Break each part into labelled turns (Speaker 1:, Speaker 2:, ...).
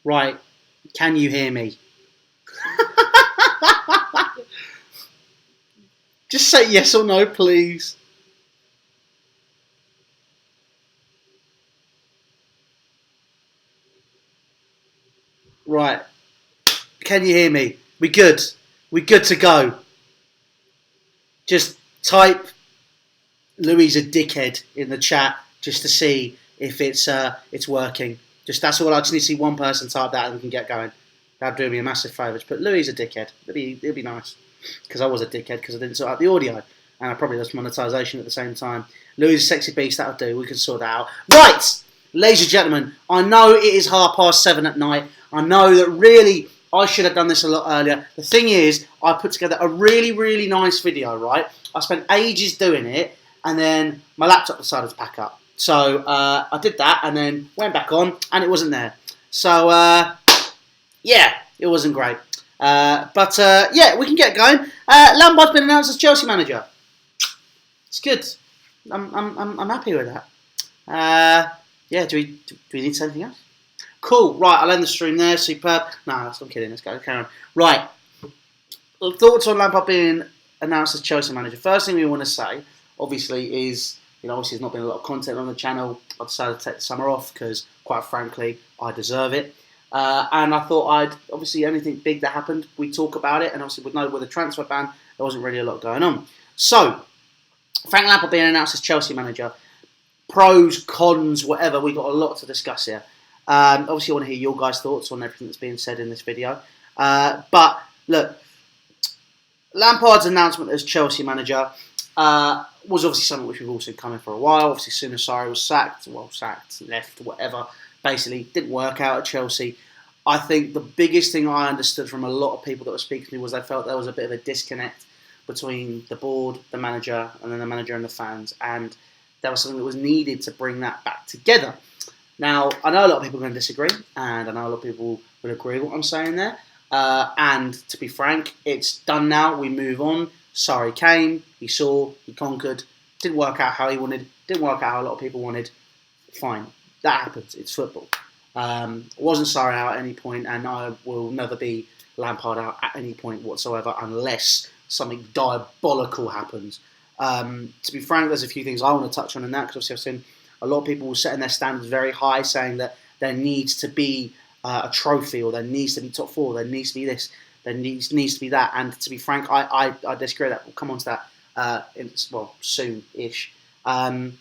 Speaker 1: Right, can you hear me? Just say yes or no, please. Right, can you hear me? We good? We good to go? Just type Louis a dickhead in the chat just to see if it's working. Just that's all. I just need to see one person type that and we can get going. That'd do me a massive favour. Just put Louis a dickhead. It'd be nice because I was a dickhead because I didn't sort out the audio and I probably lost monetization at the same time. Louis is a sexy beast. That'll do. We can sort that out. Right, ladies and gentlemen. I know it is 7:30 at night. I know that really I should have done this a lot earlier. The thing is, I put together a really, really nice video. Right, I spent ages doing it. And then my laptop decided to pack up. So I did that and then went back on and it wasn't there. So, yeah, it wasn't great. But yeah, we can get going. Lampard's been announced as Chelsea manager. It's good. I'm happy with that. Yeah, do we need to say anything else? Cool. Right, I'll end the stream there. Superb. No, I'm kidding. Let's go. Carry on. Right. Thoughts on Lampard being announced as Chelsea manager. First thing we want to say, obviously, is, obviously there's not been a lot of content on the channel. I decided to take the summer off because, quite frankly, I deserve it. And I thought obviously, anything big that happened, we'd talk about it. And obviously, with the transfer ban, there wasn't really a lot going on. So, Frank Lampard being announced as Chelsea manager, pros, cons, whatever, we got a lot to discuss here. Obviously, I want to hear your guys' thoughts on everything that's being said in this video. But, look, Lampard's announcement as Chelsea manager was obviously something which we've all seen coming for a while. Obviously, soon as Sarri was sacked, left, whatever, basically didn't work out at Chelsea. I think the biggest thing I understood from a lot of people that were speaking to me was they felt there was a bit of a disconnect between the board, the manager, and then the manager and the fans. And there was something that was needed to bring that back together. Now, I know a lot of people are going to disagree, and I know a lot of people will agree with what I'm saying there. And to be frank, it's done now. We move on. Sarri came, he saw, he conquered. Didn't work out how he wanted. Didn't work out how a lot of people wanted. Fine, that happens. It's football. Wasn't Sarri out at any point, and I will never be Lampard out at any point whatsoever unless something diabolical happens. To be frank, there's a few things I want to touch on in that because obviously I've seen a lot of people setting their standards very high, saying that there needs to be a trophy, or there needs to be top four, there needs to be this, there needs to be that. And to be frank, I disagree with that. We'll come on to that soon-ish. But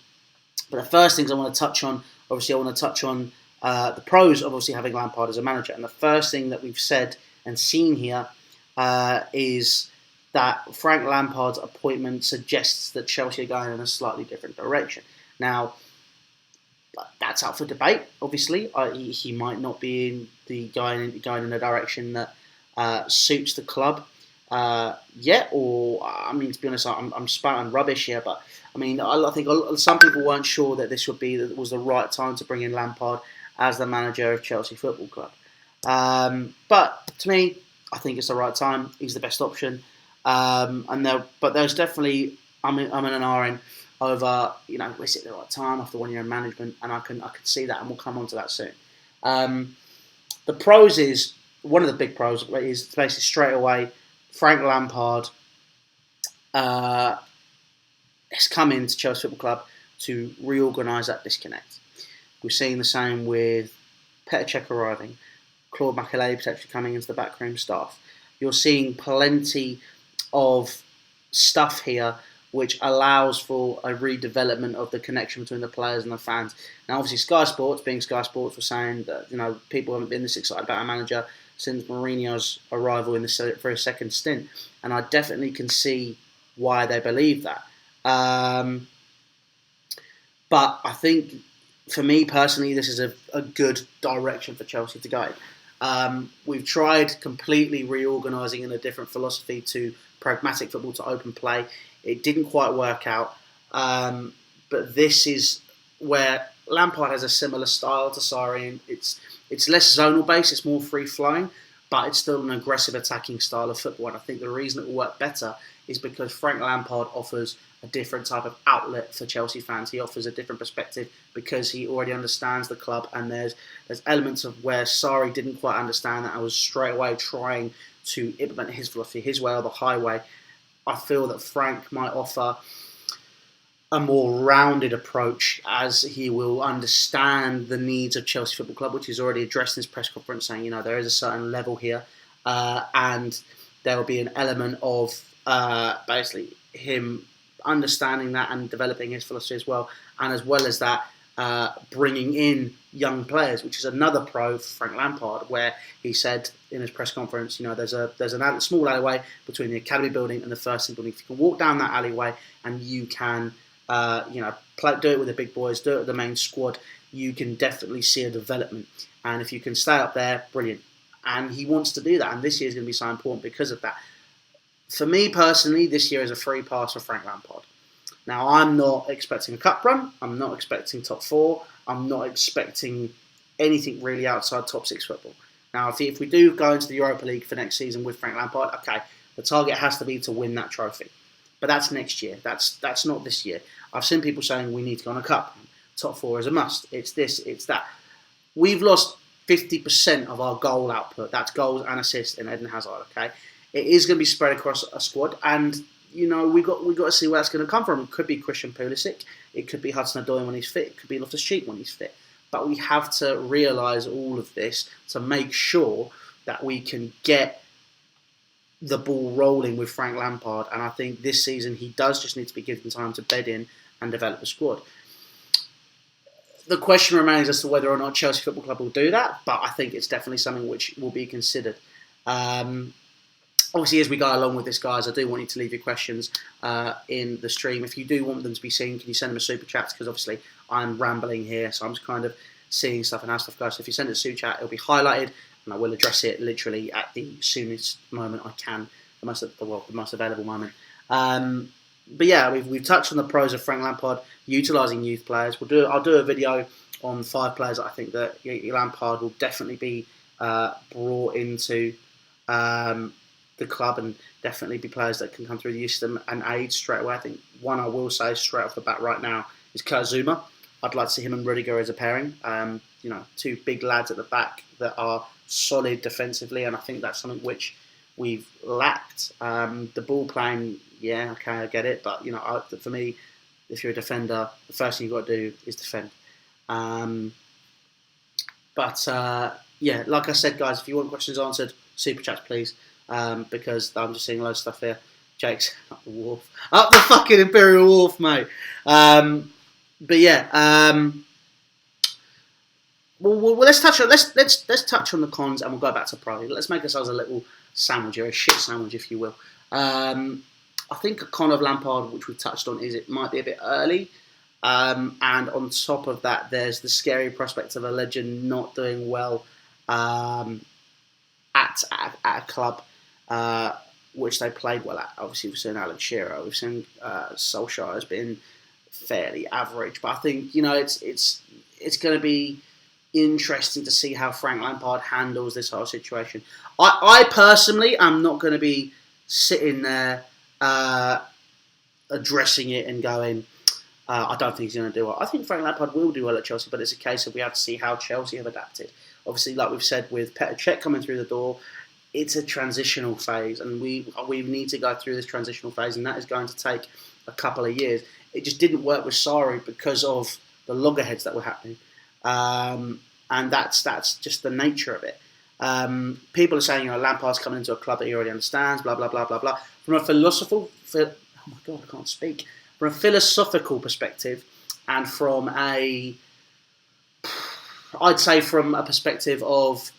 Speaker 1: the first things I want to touch on, obviously I want to touch on the pros of obviously having Lampard as a manager. And the first thing that we've said and seen here is that Frank Lampard's appointment suggests that Chelsea are going in a slightly different direction. Now, that's up for debate, obviously. He might not be going in a direction that suits the club yet, or, I mean, to be honest, I'm spouting rubbish here, but, I mean, I think some people weren't sure that that was the right time to bring in Lampard as the manager of Chelsea Football Club. But, to me, I think it's the right time. He's the best option. But there's definitely, I'm in an RN over, is it the right time after 1 year in management, and I can see that, and we'll come on to that soon. The pros is, one of the big pros is basically straight away, Frank Lampard has come into Chelsea Football Club to reorganise that disconnect. We're seeing the same with Petr Cech arriving, Claude Makélélé potentially coming into the backroom staff. You're seeing plenty of stuff here which allows for a redevelopment of the connection between the players and the fans. Now, obviously, Sky Sports, being Sky Sports, were saying that people haven't been this excited about a manager since Mourinho's arrival for his second stint, and I definitely can see why they believe that. But I think, for me personally, this is a good direction for Chelsea to go. We've tried completely reorganising in a different philosophy to pragmatic football, to open play. It didn't quite work out, but this is where Lampard has a similar style to Sarri, and it's less zonal based, it's more free flowing. but it's still an aggressive attacking style of football. And I think the reason it will work better is because Frank Lampard offers a different type of outlet for Chelsea fans. He offers a different perspective because he already understands the club, and there's elements of where Sarri didn't quite understand that. I was straight away trying to implement his philosophy, his way or the highway. I feel that Frank might offer a more rounded approach, as he will understand the needs of Chelsea Football Club, which he's already addressed in his press conference, saying, there is a certain level here, and there will be an element of basically him understanding that and developing his philosophy as well, and as well as that, bringing in young players, which is another pro for Frank Lampard, where he said in his press conference, there's a small alleyway between the academy building and the first team building. If you can walk down that alleyway and you can do it with the big boys, do it with the main squad, you can definitely see a development. And if you can stay up there, brilliant. And he wants to do that, and this year is going to be so important because of that. For me personally, this year is a free pass for Frank Lampard. Now, I'm not expecting a cup run. I'm not expecting top 4. I'm not expecting anything really outside top 6 football. Now, if we do go into the Europa League for next season with Frank Lampard, okay, the target has to be to win that trophy. But that's next year. That's not this year. I've seen people saying we need to go on a cup. Top 4 is a must. It's this, it's that. We've lost 50% of our goal output. That's goals and assists in Eden Hazard, okay? It is going to be spread across a squad, and we got to see where that's going to come from. It could be Christian Pulisic, it could be Hudson-Odoi when he's fit, it could be Loftus-Cheek when he's fit. But we have to realise all of this to make sure that we can get the ball rolling with Frank Lampard. And I think this season he does just need to be given time to bed in and develop a squad. The question remains as to whether or not Chelsea Football Club will do that, but I think it's definitely something which will be considered. Obviously, as we go along with this, guys, I do want you to leave your questions in the stream. If you do want them to be seen, can you send them a super chat? Because obviously I'm rambling here, so I'm just kind of seeing stuff and how stuff goes. So if you send it a super chat, it'll be highlighted, and I will address it literally at the soonest moment I can, the most available moment. But yeah, we've touched on the pros of Frank Lampard utilising youth players. I'll do a video on 5 players that I think that Lampard will definitely be brought into the club, and definitely be players that can come through the youth system and aid straight away. I think one I will say straight off the bat right now is Kurt Zouma. I'd like to see him and Rudiger as a pairing. 2 big lads at the back that are solid defensively, and I think that's something which we've lacked. The ball playing, yeah, okay, I get it, but for me, if you're a defender, the first thing you've got to do is defend. Yeah, like I said, guys, if you want questions answered, super chats, please. Because I'm just seeing loads of stuff here. Jake's up the wharf, up the fucking Imperial Wharf, mate. But yeah, let's touch on let's touch on the cons, and we'll go back to pro. Let's make ourselves a little sandwich, or a shit sandwich, if you will. I think a con of Lampard, which we've touched on, is it might be a bit early. And on top of that, there's the scary prospect of a legend not doing well at a club which they played well at. Obviously, we've seen Alan Shearer, we've seen Solskjaer has been fairly average, but I think it's going to be interesting to see how Frank Lampard handles this whole situation. I personally am not going to be sitting there addressing it and going, I don't think he's going to do well. I think Frank Lampard will do well at Chelsea, but it's a case of we have to see how Chelsea have adapted. Obviously, like we've said, with Petr Cech coming through the door, it's a transitional phase, and we need to go through this transitional phase, and that is going to take a couple of years. It just didn't work with Sarri because of the loggerheads that were happening, and that's just the nature of it. People are saying, Lampard's coming into a club that he already understands, blah blah blah blah blah. From a philosophical perspective, and from I'd say from a perspective of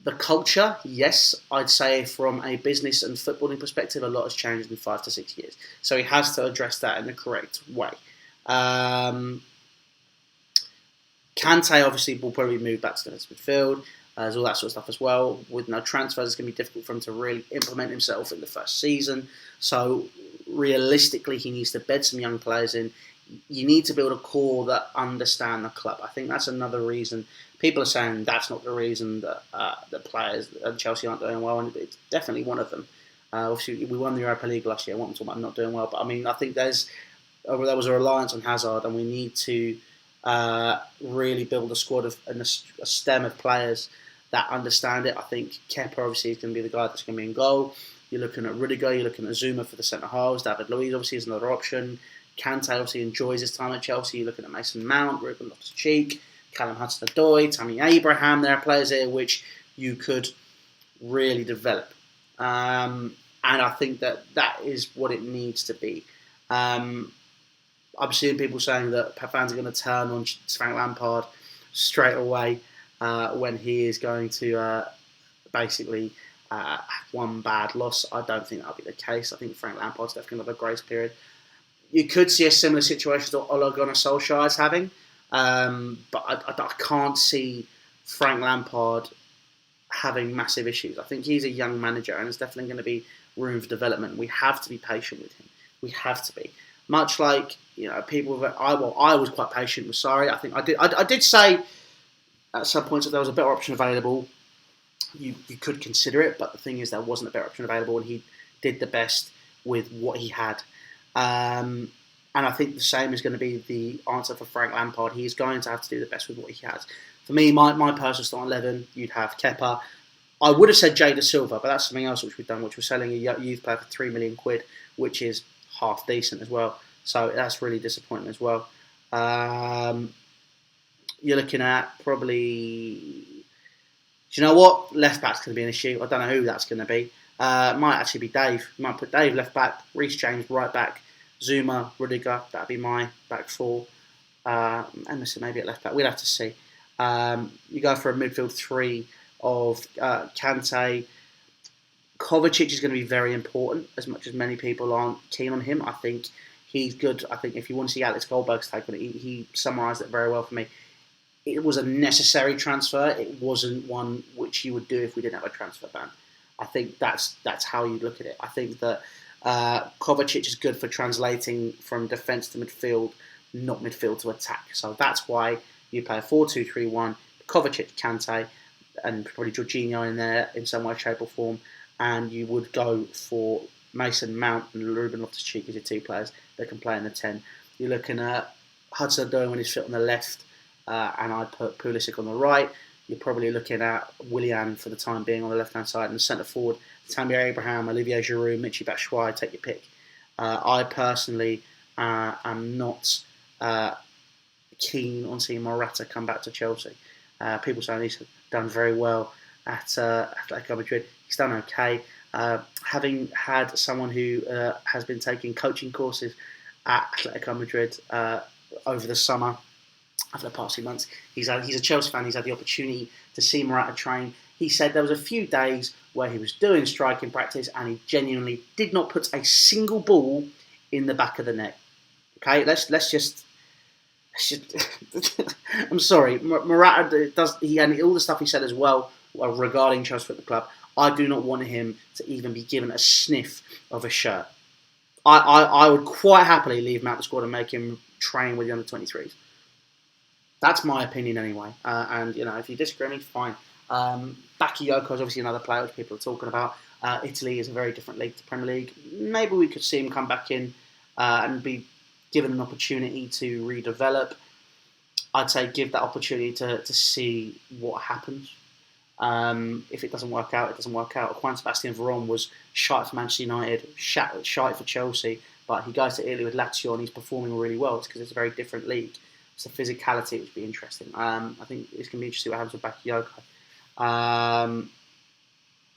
Speaker 1: the culture, yes. I'd say from a business and footballing perspective, a lot has changed in 5 to 6 years. So he has to address that in the correct way. Kante obviously will probably move back to the midfield. There's all that sort of stuff as well. With no transfers, it's going to be difficult for him to really implement himself in the first season. So realistically, he needs to bed some young players in. You need to build a core that understand the club. I think that's another reason People are saying that's not the reason that that players at Chelsea aren't doing well, and it's definitely one of them. Obviously, we won the Europa League last year. I want to talk about not doing well, but I mean, I think there was a reliance on Hazard, and we need to really build a squad and a stem of players that understand it. I think Kepa obviously is going to be the guy that's going to be in goal. You're looking at Rudiger, you're looking at Zuma for the centre halves. David Luiz obviously is another option. Kante obviously enjoys his time at Chelsea. You're looking at Mason Mount, Ruben Loftus-Cheek, Callum Hudson-Odoi, Tammy Abraham. There are players here which you could really develop. And I think that is what it needs to be. I'm seeing people saying that fans are going to turn on Frank Lampard straight away when he is going to basically have one bad loss. I don't think that'll be the case. I think Frank Lampard's definitely going to have a grace period. You could see a similar situation to Ole Gunnar Solskjaer is having, but I can't see Frank Lampard having massive issues. I think he's a young manager, and there's definitely going to be room for development. We have to be patient with him. We have to be. Much like people. I was quite patient with Sarri. I think I did say at some points that there was a better option available. You could consider it, but the thing is there wasn't a better option available, and he did the best with what he had. And I think the same is going to be the answer for Frank Lampard. He's going to have to do the best with what he has. For me, my personal starting 11, you'd have Kepa. I would have said Jada Silva, but that's something else which we've done, which we're selling a youth player for £3 million, which is half decent as well. So that's really disappointing as well. You're looking at probably... Do you know what? Left back's going to be an issue. I don't know who that's going to be. Might actually be Dave. Might put Dave left back, Reece James right back, Zuma, Rudiger. That'd be my back four. Emerson maybe at left back. We'll have to see. You go for a midfield three of Kante. Kovacic is going to be very important, as much as many people aren't keen on him. I think he's good. I think if you want to see Alex Goldberg's take on it, he summarised it very well for me. It was a necessary transfer. It wasn't one which you would do if we didn't have a transfer ban. I think that's how you look at it. I think that Kovacic is good for translating from defence to midfield, not midfield to attack. So that's why you play a 4-2-3-1, Kovacic, Kante, and probably Jorginho in there in some way, shape or form. And you would go for Mason Mount and Ruben Loftus-Cheek as your two players that can play in the 10. You're looking at Hudson-Odoi when he's fit on the left, and I'd put Pulisic on the right. You're probably looking at Willian for the time being on the left-hand side, and centre forward, Tammy Abraham, Olivier Giroud, Michy Batshuayi, take your pick. I personally am not keen on seeing Morata come back to Chelsea. People saying he's done very well at Atletico Madrid. He's done okay. Having had someone who has been taking coaching courses at Atletico Madrid over the summer, over the past few months, he's a Chelsea fan. He's had the opportunity to see Morata train. He said there was a few days where he was doing striking practice and he genuinely did not put a single ball in the back of the net. Okay, let's just I'm sorry, Morata does. And all the stuff he said as well regarding Chelsea Football Club. I do not want him to even be given a sniff of a shirt. I would quite happily leave him out the squad and make him train with the under-23s. That's my opinion anyway. And if you disagree with me, fine. Bakayoko is obviously another player which people are talking about. Italy is a very different league to Premier League. Maybe we could see him come back in and be given an opportunity to redevelop. I'd say give that opportunity to see what happens. If it doesn't work out, it doesn't work out. Juan Sebastian Veron was shite for Manchester United, shite for Chelsea, but he goes to Italy with Lazio and he's performing really well. It's because it's a very different league. It's the physicality which would be interesting. I think it's going to be interesting what happens with Bakayoko.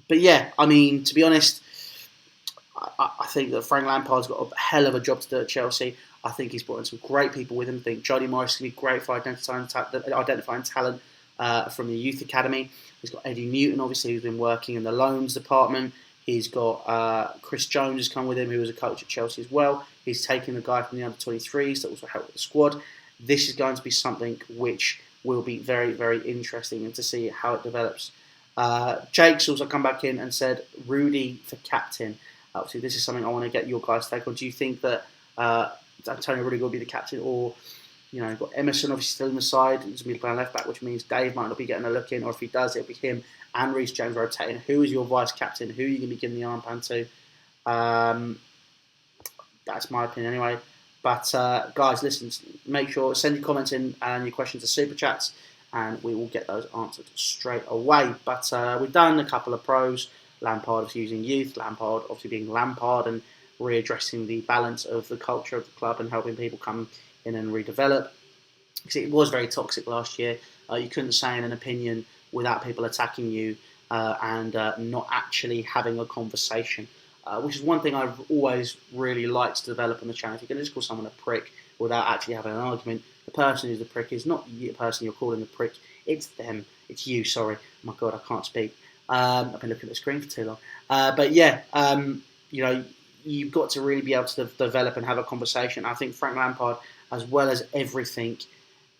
Speaker 1: But yeah, I mean, to be honest, I think that Frank Lampard's got a hell of a job to do at Chelsea. I think he's brought in some great people with him. I think Jody Morris is going to be great for identifying talent from the youth academy. He's got Eddie Newton, obviously, who's been working in the loans department. He's got Chris Jones has come with him, who was a coach at Chelsea as well. He's taking the guy from the under-23s that also helped with the squad. This is going to be something which will be very, very interesting and to see how it develops. Jake's also come back in and said Rudy for captain. Obviously, this is something I want to get your guys' take on. Do you think that Antonio Rudiger will be the captain, or you've got Emerson obviously still in the side. He's going to be playing left back, which means Dave might not be getting a look in, or if he does, it'll be him and Reece James rotating. Who is your vice captain? Who are you going to be giving the armband to? That's my opinion anyway. But guys, listen, make sure send your comments in and your questions to super chats, and we will get those answered straight away. But we've done a couple of pros. Lampard obviously using youth, Lampard obviously being Lampard and readdressing the balance of the culture of the club and helping people come in and redevelop. Because it was very toxic last year. You couldn't say an opinion without people attacking you and not actually having a conversation. Which is one thing I've always really liked to develop on the channel. If you can just call someone a prick without actually having an argument, the person who's the prick is not the person you're calling the prick, it's them. It's you, sorry. Oh my God, I can't speak. I've been looking at the screen for too long. But yeah, you've got to really be able to develop and have a conversation. I think Frank Lampard, as well as everything,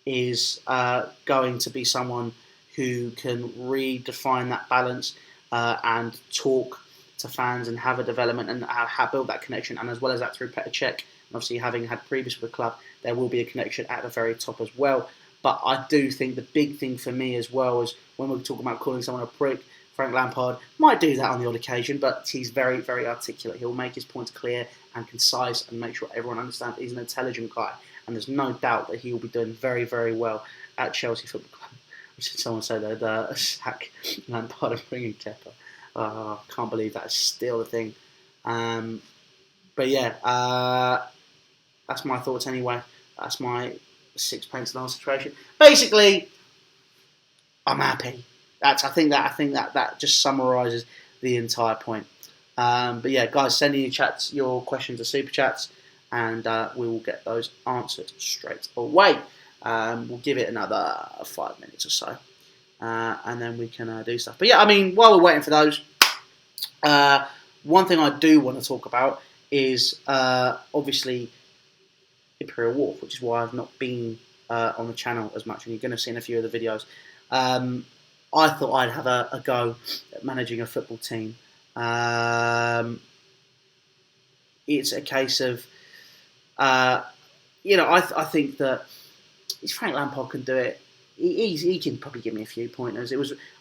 Speaker 1: is going to be someone who can redefine that balance and talk to fans and have a development and build that connection. And as well as that, through Petr Cech, and obviously having had previous with the club, there will be a connection at the very top as well. But I do think the big thing for me as well is when we're talking about calling someone a prick, Frank Lampard might do that on the odd occasion, but he's very, very articulate. He'll make his points clear and concise and make sure everyone understands he's an intelligent guy. And there's no doubt that he will be doing very, very well at Chelsea Football Club. Which someone said they'd sack Lampard and bring in Kepa. I can't believe that's still a thing. But yeah, that's my thoughts anyway. That's my 6 pints in our situation. Basically, I'm happy. I think that just summarises the entire point. But yeah, guys, send in your questions to super chats, and we will get those answered straight away. We'll give it another 5 minutes or so. And then we can do stuff. But yeah, I mean, while we're waiting for those, one thing I do want to talk about is obviously Imperial Wharf, which is why I've not been on the channel as much, and you're going to see in a few of the videos. I thought I'd have a go at managing a football team. It's a case of, I think that Frank Lampard can do it. He can probably give me a few pointers.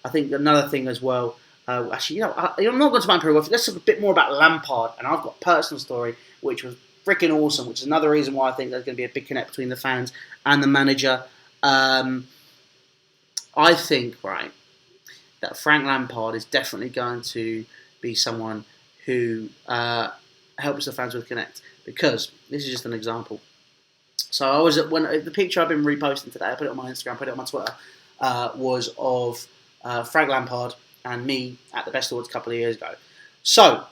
Speaker 1: I think another thing as well. Actually, I'm not going to Imperial Wharf. Let's talk a bit more about Lampard. And I've got a personal story which was freaking awesome, which is another reason why I think there's going to be a big connect between the fans and the manager. I think, right, that Frank Lampard is definitely going to be someone who helps the fans with connect. Because this is just an example. So I was the picture I've been reposting today. I put it on my Instagram, put it on my Twitter. Was of Frank Lampard and me at the Best Awards a couple of years ago. So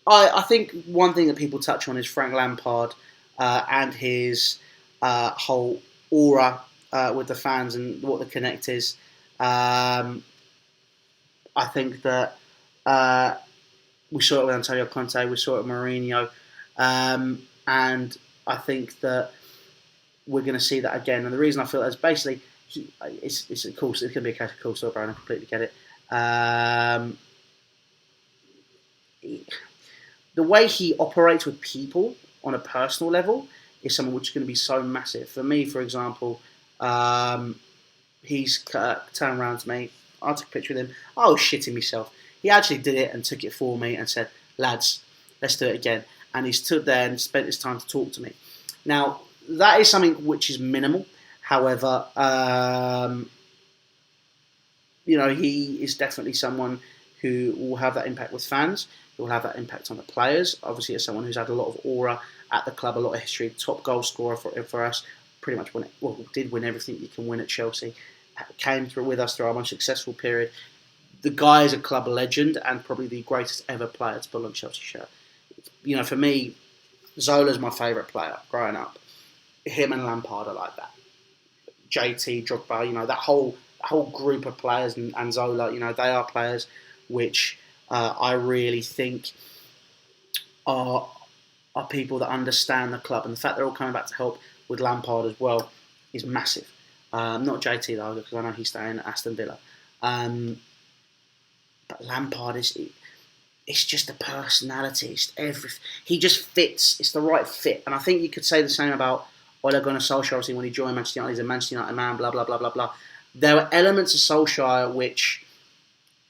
Speaker 1: I think one thing that people touch on is Frank Lampard and his whole aura with the fans and what the connect is. I think that we saw it with Antonio Conte, we saw it with Mourinho, and I think that we're going to see that again. And the reason I feel that is basically, it's of course, it's going to be a case of course, Brian, I completely get it. The way he operates with people on a personal level is something which is going to be so massive. For me, for example, he's turned around to me, I took a picture with him, I was shitting myself. He actually did it and took it for me and said, lads, let's do it again. And he stood there and spent his time to talk to me. Now, that is something which is minimal. However, he is definitely someone who will have that impact with fans. He will have that impact on the players. Obviously, as someone who's had a lot of aura at the club, a lot of history, top goal scorer for us, pretty much did win everything you can win at Chelsea. Came through with us through our most successful period. The guy is a club legend and probably the greatest ever player to put on Chelsea shirt. For me, Zola's my favourite player growing up. Him and Lampard are like that. JT, Drogba, that whole group of players and Zola, they are players which I really think are people that understand the club, and the fact they're all coming back to help with Lampard as well is massive. Not JT though, because I know he's staying at Aston Villa. But Lampard it's just a personality. It's everything. He just fits. It's the right fit, and I think you could say the same about Ole Gunnar Solskjaer, obviously, when he joined Manchester United, he's a Manchester United man, blah, blah, blah, blah, blah. There were elements of Solskjaer which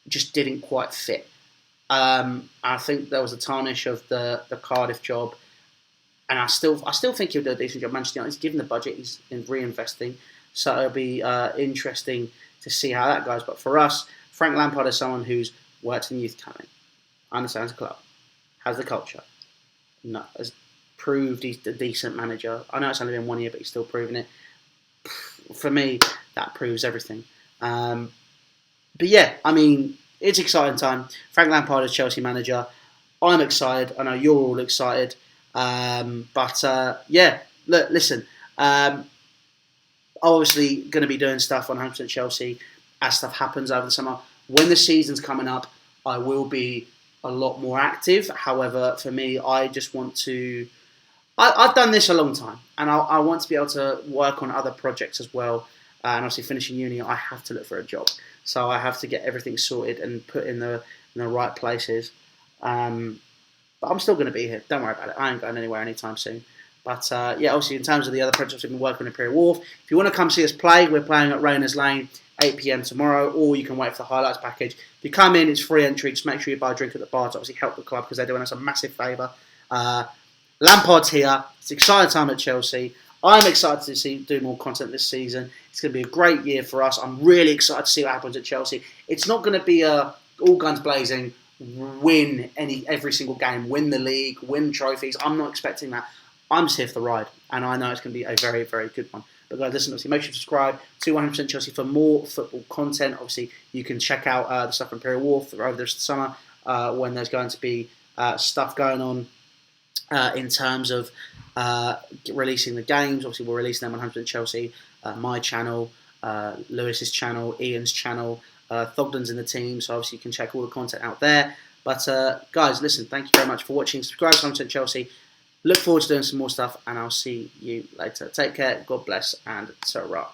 Speaker 1: just didn't quite fit. I think there was a tarnish of the Cardiff job, and I still think he'll do a decent job. Manchester United, he's given the budget, he's reinvesting, so it'll be interesting to see how that goes. But for us, Frank Lampard is someone who's worked in youth academy, understands the club, has the culture, has proved he's a decent manager. I know it's only been 1 year, but he's still proving it. For me, that proves everything. But yeah, I mean, it's exciting time. Frank Lampard is Chelsea manager. I'm excited. I know you're all excited. Yeah, look, listen. I'm obviously going to be doing stuff on 100% Chelsea as stuff happens over the summer. When the season's coming up, I will be a lot more active. However, for me, I just want to... I've done this a long time, and I want to be able to work on other projects as well. And obviously, finishing uni, I have to look for a job. So I have to get everything sorted and put in the right places. But I'm still going to be here. Don't worry about it. I ain't going anywhere anytime soon. But yeah, obviously, in terms of the other projects we've been working on in Imperial Wharf, if you want to come see us play, we're playing at Rayners Lane, 8 PM tomorrow, or you can wait for the highlights package. If you come in, it's free entry. Just make sure you buy a drink at the bar to obviously help the club because they're doing us a massive favour. Lampard's here. It's an exciting time at Chelsea. I'm excited to do more content this season. It's going to be a great year for us. I'm really excited to see what happens at Chelsea. It's not going to be all guns blazing, win every single game, win the league, win trophies. I'm not expecting that. I'm just here for the ride, and I know it's going to be a very, very good one. But guys, listen, obviously, make sure to subscribe to 100% Chelsea for more football content. Obviously, you can check out the stuff from Imperial Wharf over this summer when there's going to be stuff going on in terms of releasing the games. Obviously, we're releasing them on 100% Chelsea, my channel, Lewis's channel, Ian's channel, Thogden's in the team. So obviously, you can check all the content out there. But guys, listen, thank you very much for watching. Subscribe to 100% Chelsea. Look forward to doing some more stuff, and I'll see you later. Take care, God bless, and ta-ra.